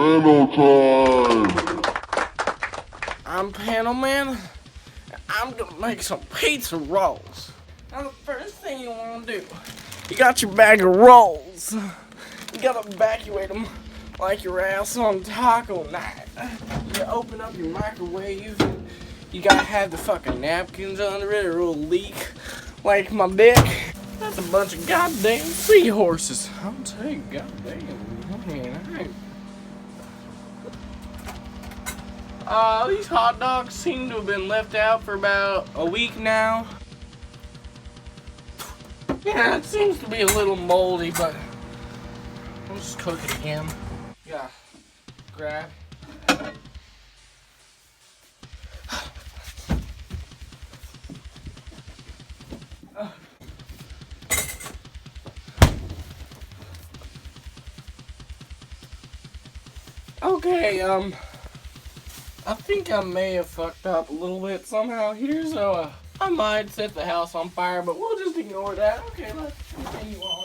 Panel time! I'm Panel Man. I'm gonna make some pizza rolls. Now the first thing you wanna do, you got your bag of rolls. You gotta evacuate them like your ass on taco night. You open up your microwave. You gotta have the fucking napkins under it or it'll leak like my dick. That's a bunch of goddamn seahorses. I'll tell you, goddamn. I mean, these hot dogs seem to have been left out for about a week now. Yeah, it seems to be a little moldy, but I'll just cook it again. Yeah, grab. Okay, I think I may have fucked up a little bit somehow here, so I might set the house on fire, but we'll just ignore that. Okay, let's continue on.